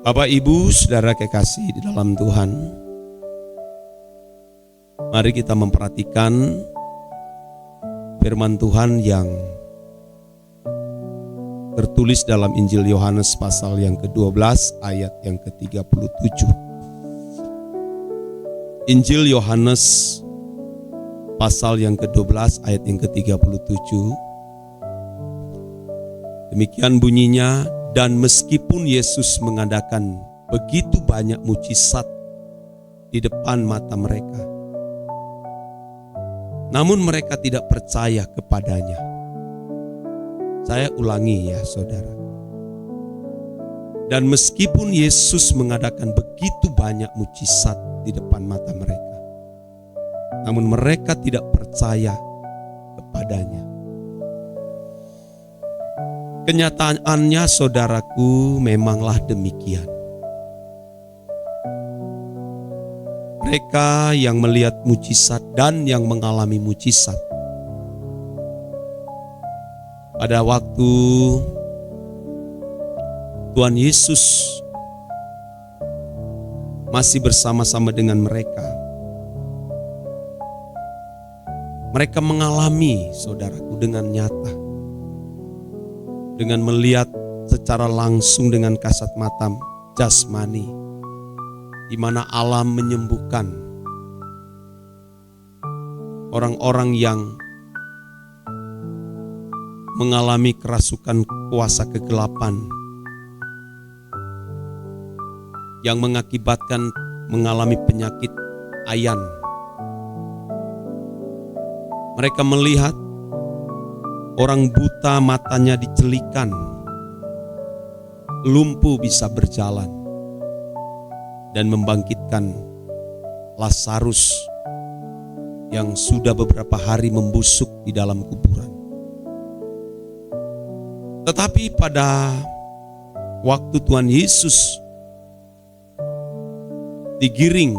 Bapak, Ibu, Saudara kekasih di dalam Tuhan, mari kita memperhatikan firman Tuhan yang tertulis dalam Injil Yohanes pasal yang ke-12 ayat yang ke-37. Injil Yohanes pasal yang ke-12 ayat yang ke-37. Demikian bunyinya, dan meskipun Yesus mengadakan begitu banyak mujizat di depan mata mereka, namun mereka tidak percaya kepadanya. Saya ulangi ya saudara. Dan meskipun Yesus mengadakan begitu banyak mujizat di depan mata mereka, namun mereka tidak percaya kepadanya. Kenyataannya saudaraku memanglah demikian. Mereka yang melihat mujizat dan yang mengalami mujizat pada waktu Tuhan Yesus masih bersama-sama dengan mereka, mereka mengalami saudaraku dengan nyata, dengan melihat secara langsung dengan kasat mata jasmani, di mana alam menyembuhkan orang-orang yang mengalami kerasukan kuasa kegelapan, yang mengakibatkan mengalami penyakit ayan. Mereka melihat orang buta matanya dicelikan, lumpuh bisa berjalan, dan membangkitkan Lazarus yang sudah beberapa hari membusuk di dalam kuburan. Tetapi pada waktu Tuhan Yesus digiring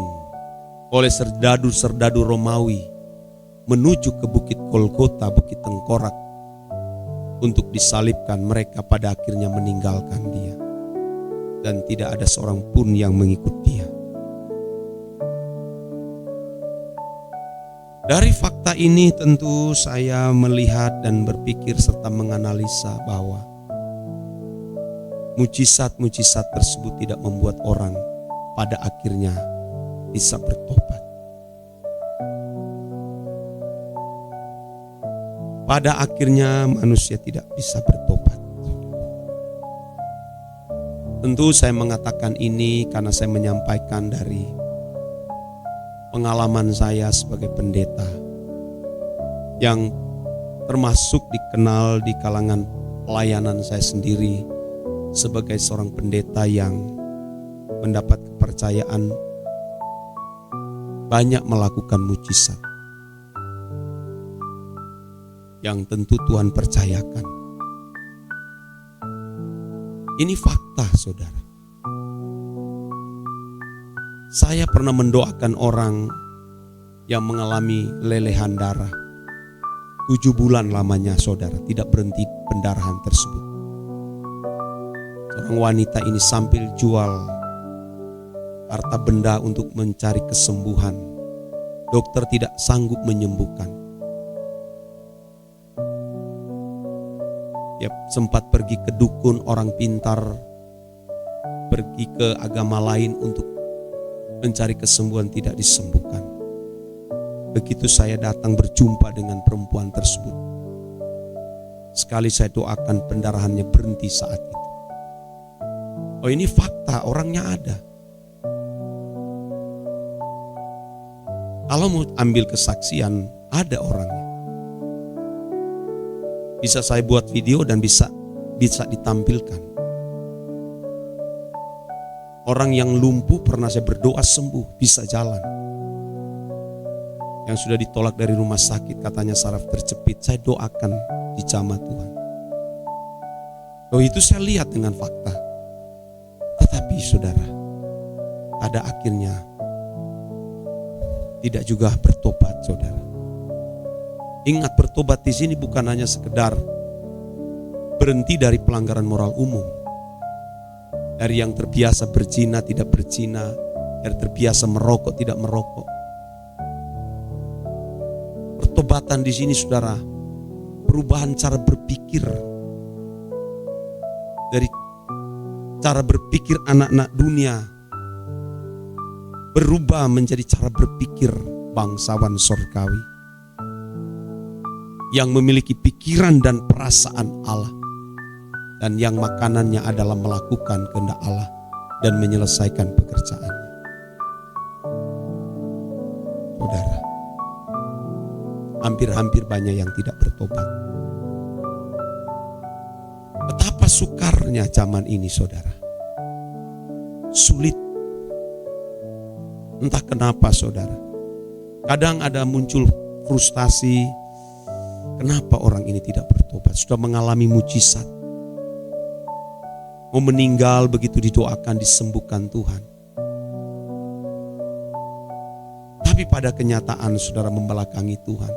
oleh serdadu-serdadu Romawi menuju ke Bukit Golgota, Bukit Tengkorak, untuk disalibkan, mereka pada akhirnya meninggalkan dia. Dan tidak ada seorang pun yang mengikut dia. Dari fakta ini tentu saya melihat dan berpikir serta menganalisa bahwa mujizat-mujizat tersebut tidak membuat orang pada akhirnya bisa bertobat. Pada akhirnya manusia tidak bisa bertobat. Tentu saya mengatakan ini karena saya menyampaikan dari pengalaman saya sebagai pendeta yang termasuk dikenal di kalangan pelayanan saya sendiri sebagai seorang pendeta yang mendapat kepercayaan banyak melakukan mujizat yang tentu Tuhan percayakan. Ini fakta saudara. Saya pernah mendoakan orang yang mengalami lelehan darah. 7 bulan lamanya saudara, tidak berhenti pendarahan tersebut. Seorang wanita ini sambil jual harta benda untuk mencari kesembuhan. Dokter tidak sanggup menyembuhkan. Dia sempat pergi ke dukun, orang pintar, pergi ke agama lain untuk mencari kesembuhan, tidak disembuhkan. Begitu saya datang berjumpa dengan perempuan tersebut, sekali saya doakan pendarahannya berhenti saat itu. Oh, ini fakta, orangnya ada. Kalau mau ambil kesaksian, ada orangnya. Bisa saya buat video dan bisa ditampilkan. Orang yang lumpuh pernah saya berdoa sembuh, bisa jalan. Yang sudah ditolak dari rumah sakit, katanya saraf terjepit, saya doakan di jamaah Tuhan. Oh, itu saya lihat dengan fakta. Tetapi saudara, pada akhirnya tidak juga bertobat saudara. Ingat, bertobat di sini bukan hanya sekedar berhenti dari pelanggaran moral umum, Dari yang terbiasa berzina tidak berzina, dari terbiasa merokok tidak merokok. Pertobatan di sini saudara, perubahan cara berpikir. Dari cara berpikir anak-anak dunia berubah menjadi cara berpikir bangsawan surgawi yang memiliki pikiran dan perasaan Allah, dan yang makanannya adalah melakukan kehendak Allah dan menyelesaikan pekerjaannya. Saudara, hampir-hampir banyak yang tidak bertobat. Betapa sukarnya zaman ini saudara. Sulit. Entah kenapa saudara. Kadang ada muncul frustasi. Kenapa orang ini tidak bertobat? Sudah mengalami mujizat. Mau meninggal begitu didoakan disembuhkan Tuhan. Tapi pada kenyataan saudara membelakangi Tuhan.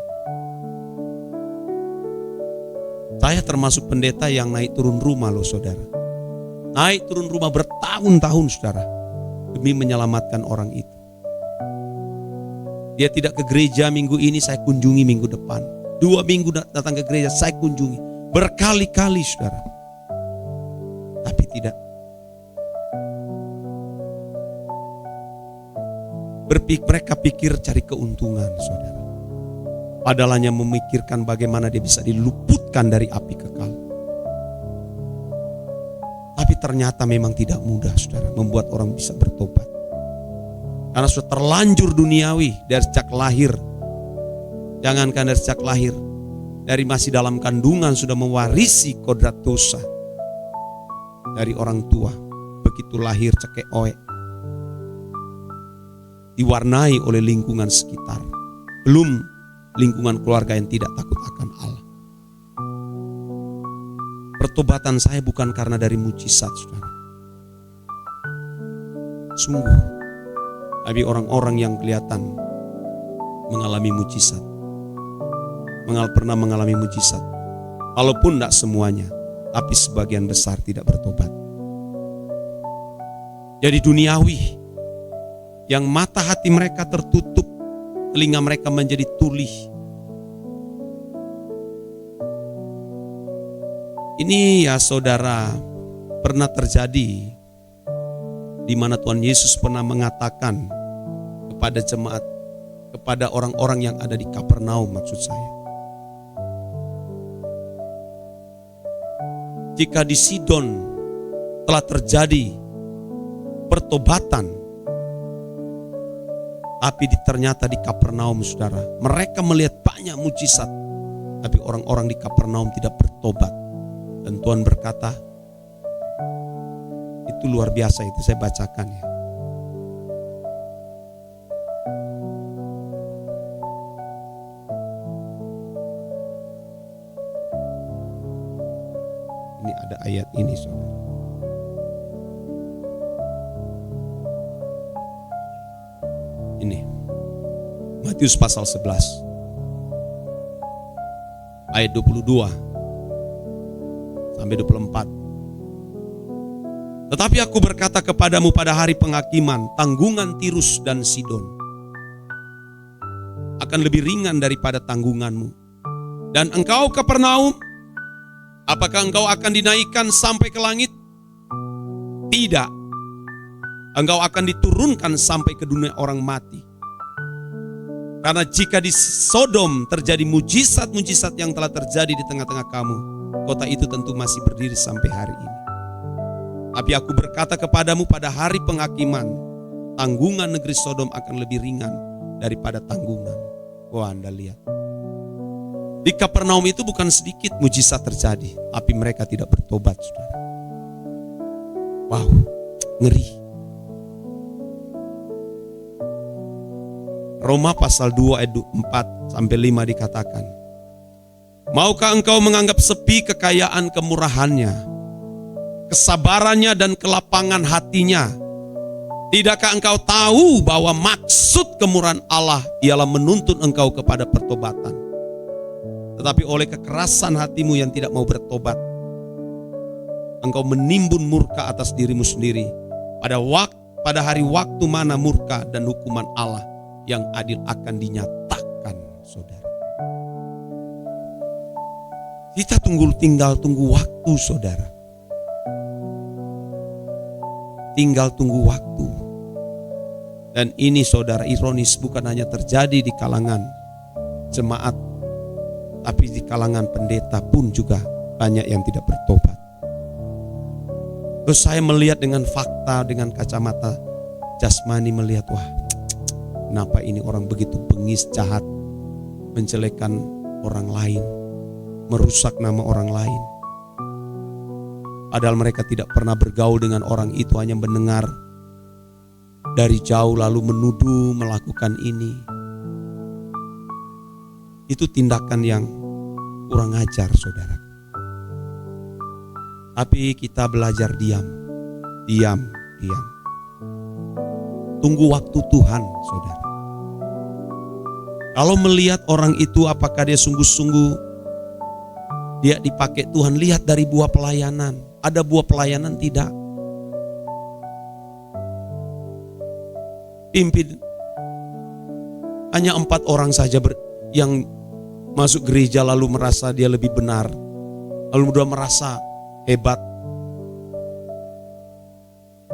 Saya termasuk pendeta yang naik turun rumah loh saudara. Naik turun rumah bertahun-tahun saudara. Demi menyelamatkan orang itu. Dia tidak ke gereja minggu ini, saya kunjungi minggu depan. 2 minggu datang ke gereja, saya kunjungi. Berkali-kali saudara. Tapi tidak. Mereka pikir cari keuntungan saudara. Padahal hanya memikirkan bagaimana dia bisa diluputkan dari api kekal. Tapi ternyata memang tidak mudah saudara membuat orang bisa bertobat. Karena sudah terlanjur duniawi dari sejak lahir. Jangankan dari sejak lahir, dari masih dalam kandungan sudah mewarisi kodrat dosa dari orang tua. Begitu lahir cekek oek, diwarnai oleh lingkungan sekitar. Belum lingkungan keluarga yang tidak takut akan Allah. Pertobatan saya bukan karena dari mujizat saudara. Sungguh. Tapi orang-orang yang kelihatan mengalami mujizat, pernah mengalami mujizat, walaupun tidak semuanya, tapi sebagian besar tidak bertobat. Jadi duniawi, yang mata hati mereka tertutup, telinga mereka menjadi tuli. Ini ya saudara, pernah terjadi di mana Tuhan Yesus pernah mengatakan kepada jemaat, kepada orang-orang yang ada di Kapernaum maksud saya. Jika di Sidon telah terjadi pertobatan, tapi ternyata di Kapernaum saudara, mereka melihat banyak mujizat, tapi orang-orang di Kapernaum tidak bertobat. Dan Tuhan berkata, itu luar biasa, itu saya bacakan ya. Ini ada ayat ini saudara. Ini Matius pasal 11 ayat 22 sampai 24. Tetapi aku berkata kepadamu pada hari penghakiman, tanggungan Tirus dan Sidon akan lebih ringan daripada tanggunganmu. Dan engkau Kapernaum, apakah engkau akan dinaikkan sampai ke langit? Tidak. Engkau akan diturunkan sampai ke dunia orang mati. Karena jika di Sodom terjadi mujizat-mujizat yang telah terjadi di tengah-tengah kamu, kota itu tentu masih berdiri sampai hari ini. Tapi aku berkata kepadamu pada hari penghakiman, tanggungan negeri Sodom akan lebih ringan daripada tanggungan. Wah, Anda lihat. Di Kapernaum itu bukan sedikit mujizat terjadi, tapi mereka tidak bertobat, saudara. Wow, ngeri. Roma pasal 2 ayat 4 sampai 5 dikatakan, maukah engkau menganggap sepi kekayaan kemurahannya, kesabarannya dan kelapangan hatinya? Tidakkah engkau tahu bahwa maksud kemurahan Allah ialah menuntun engkau kepada pertobatan? Tetapi oleh kekerasan hatimu yang tidak mau bertobat, engkau menimbun murka atas dirimu sendiri. Pada hari waktu mana murka dan hukuman Allah yang adil akan dinyatakan, saudara. Kita tinggal tunggu waktu, saudara. Tinggal tunggu waktu. Dan ini, saudara, ironis, bukan hanya terjadi di kalangan jemaat, tapi di kalangan pendeta pun juga banyak yang tidak bertobat. Terus saya melihat dengan fakta, dengan kacamata jasmani, melihat, wah, kenapa ini orang begitu bengis, jahat, menjelekkan orang lain, merusak nama orang lain. Padahal mereka tidak pernah bergaul dengan orang itu, hanya mendengar dari jauh lalu menuduh melakukan ini. Itu tindakan yang kurang ajar, saudara. Tapi kita belajar diam. Tunggu waktu Tuhan, saudara. Kalau melihat orang itu apakah dia sungguh-sungguh dia dipakai Tuhan, lihat dari buah pelayanan. Ada buah pelayanan tidak? Pimpin hanya 4 orang saja yang masuk gereja lalu merasa dia lebih benar, lalu udah merasa hebat.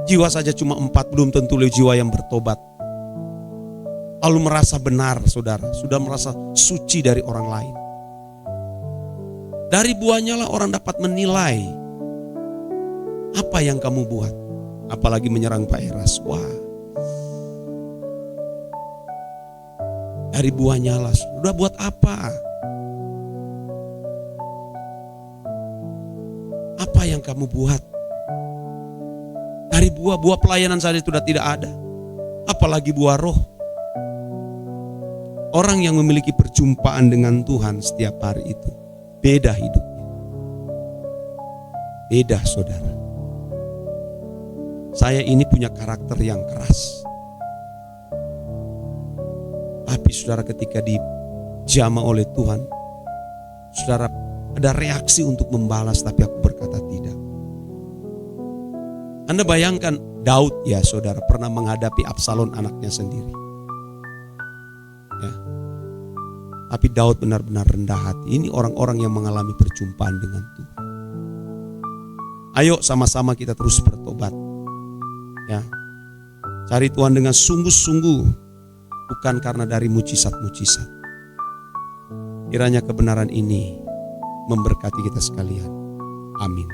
Jiwa saja cuma 4, belum tentu jiwa yang bertobat. Lalu merasa benar, saudara, sudah merasa suci dari orang lain. Dari buahnya lah orang dapat menilai apa yang kamu buat. Apalagi menyerang Pak Eras. Wah, dari buahnya lah, sudah buat apa? Apa yang kamu buat? Dari buah pelayanan saja sudah tidak ada, apalagi buah roh. Orang yang memiliki perjumpaan dengan Tuhan setiap hari itu beda hidupnya. Beda, saudara. Saya ini punya karakter yang keras. Tapi saudara, ketika dijamah oleh Tuhan, saudara, ada reaksi untuk membalas, tapi aku berkata tidak. Anda bayangkan Daud, ya saudara, pernah menghadapi Absalom, anaknya sendiri. Ya. Tapi Daud benar-benar rendah hati. Ini orang-orang yang mengalami perjumpaan dengan Tuhan. Ayo sama-sama kita terus bertobat. Ya. Cari Tuhan dengan sungguh-sungguh, bukan karena dari mujizat-mujizat. Kiranya kebenaran ini memberkati kita sekalian. Amin.